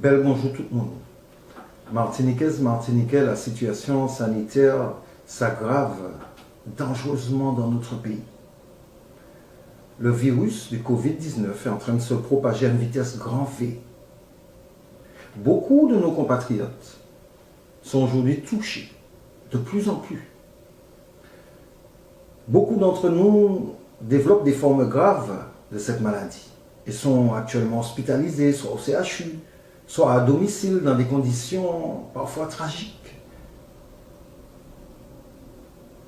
Bel bonjour tout le monde. Martiniquaise, Martiniquais, la situation sanitaire s'aggrave dangereusement dans notre pays. Le virus du Covid-19 est en train de se propager à une vitesse grand V. Beaucoup de nos compatriotes sont aujourd'hui touchés, de plus en plus. Beaucoup d'entre nous développent des formes graves de cette maladie et sont actuellement hospitalisés, soit au CHU, soit à domicile dans des conditions parfois tragiques.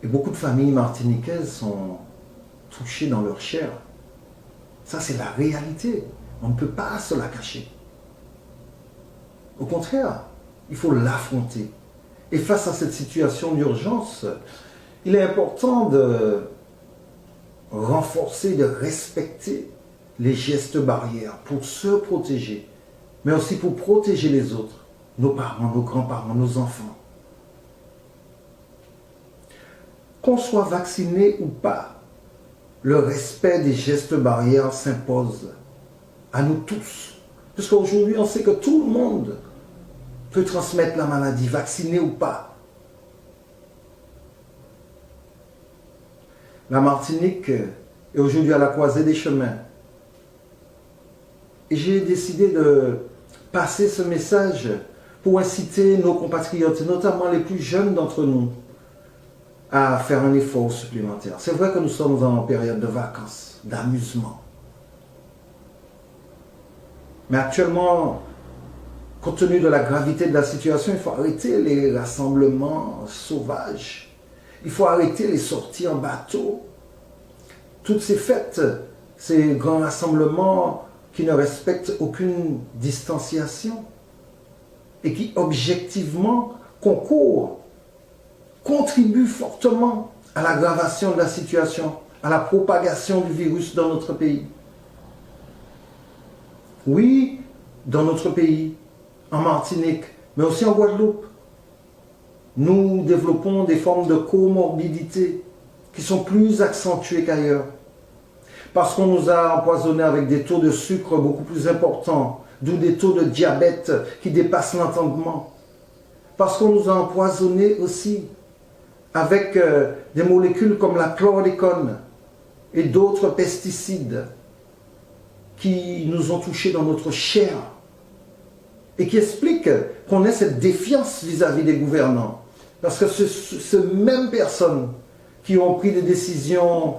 Et beaucoup de familles martiniquaises sont touchées dans leur chair. Ça, c'est la réalité. On ne peut pas se la cacher. Au contraire, il faut l'affronter. Et face à cette situation d'urgence, il est important de renforcer, de respecter les gestes barrières pour se protéger, mais aussi pour protéger les autres, nos parents, nos grands-parents, nos enfants. Qu'on soit vacciné ou pas, le respect des gestes barrières s'impose à nous tous. Parce qu'aujourd'hui, on sait que tout le monde peut transmettre la maladie, vacciné ou pas. La Martinique est aujourd'hui à la croisée des chemins. Et j'ai décidé de passer ce message pour inciter nos compatriotes, notamment les plus jeunes d'entre nous, à faire un effort supplémentaire. C'est vrai que nous sommes en période de vacances, d'amusement. Mais actuellement, compte tenu de la gravité de la situation, il faut arrêter les rassemblements sauvages. Il faut arrêter les sorties en bateau. Toutes ces fêtes, ces grands rassemblements qui ne respectent aucune distanciation et qui objectivement contribuent fortement à l'aggravation de la situation, à la propagation du virus dans notre pays. Oui, dans notre pays, en Martinique, mais aussi en Guadeloupe, nous développons des formes de comorbidité qui sont plus accentuées qu'ailleurs. Parce qu'on nous a empoisonnés avec des taux de sucre beaucoup plus importants, d'où des taux de diabète qui dépassent l'entendement. Parce qu'on nous a empoisonnés aussi avec des molécules comme la chlordécone et d'autres pesticides qui nous ont touchés dans notre chair et qui expliquent qu'on ait cette défiance vis-à-vis des gouvernants. Parce que ces mêmes personnes qui ont pris des décisions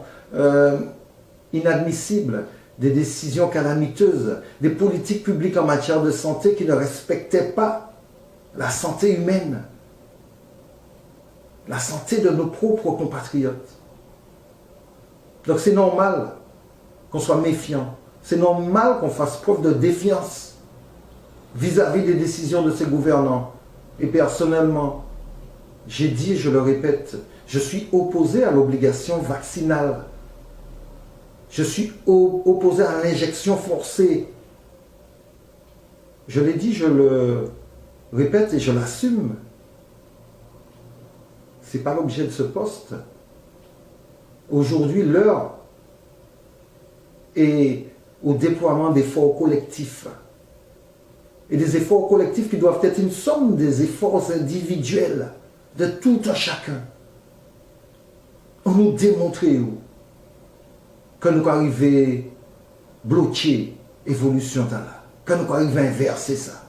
inadmissibles, des décisions calamiteuses, des politiques publiques en matière de santé qui ne respectaient pas la santé humaine, la santé de nos propres compatriotes. Donc c'est normal qu'on soit méfiant, c'est normal qu'on fasse preuve de défiance vis-à-vis des décisions de ces gouvernants. Et personnellement, j'ai dit et je le répète, je suis opposé à l'obligation vaccinale. Je suis opposé à l'injection forcée. Je l'ai dit, je le répète et je l'assume. Ce n'est pas l'objet de ce poste. Aujourd'hui, l'heure est au déploiement d'efforts collectifs. Et des efforts collectifs qui doivent être une somme des efforts individuels de tout un chacun. On nous démontrer que nous arrivons à bloquer l'évolution de là, que nous arrivons à inverser ça.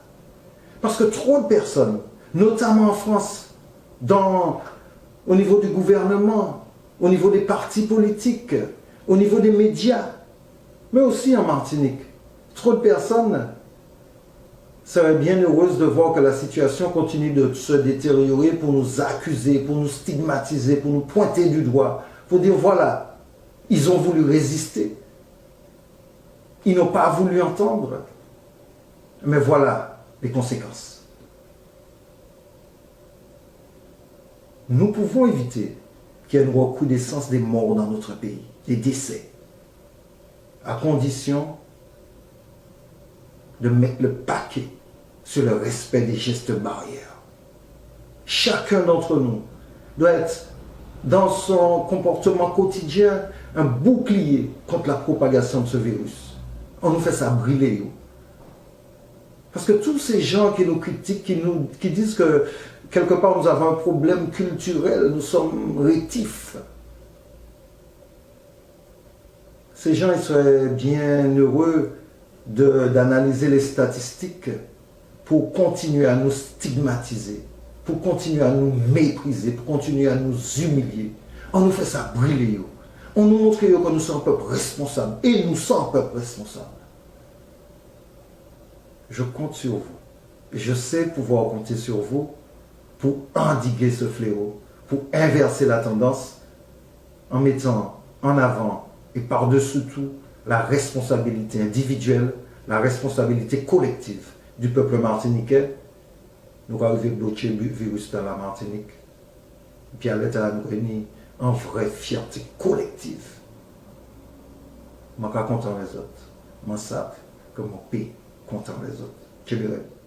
Parce que trop de personnes, notamment en France, au niveau du gouvernement, au niveau des partis politiques, au niveau des médias, mais aussi en Martinique, trop de personnes seraient bien heureuses de voir que la situation continue de se détériorer pour nous accuser, pour nous stigmatiser, pour nous pointer du doigt, pour dire voilà, ils ont voulu résister, ils n'ont pas voulu entendre, mais voilà les conséquences. Nous pouvons éviter qu'il y ait une recrudescence des morts dans notre pays, des décès, à condition de mettre le paquet sur le respect des gestes barrières. Chacun d'entre nous doit être, dans son comportement quotidien, un bouclier contre la propagation de ce virus. On nous fait ça brûler. Parce que tous ces gens qui nous critiquent, qui disent que quelque part nous avons un problème culturel, nous sommes rétifs. Ces gens, ils seraient bien heureux d'analyser les statistiques pour continuer à nous stigmatiser, pour continuer à nous mépriser, pour continuer à nous humilier. On nous fait ça briller. On nous montre que nous sommes un peuple responsable. Et nous sommes un peuple responsable. Je compte sur vous. Et je sais pouvoir compter sur vous pour endiguer ce fléau, pour inverser la tendance en mettant en avant et par-dessus tout la responsabilité individuelle, la responsabilité collective du peuple martiniquais. Nous allons bloquer le virus dans la Martinique. Puis à l'État, nous réunir en vraie fierté collective. Je suis content les autres. Je sais que mon pays content les autres.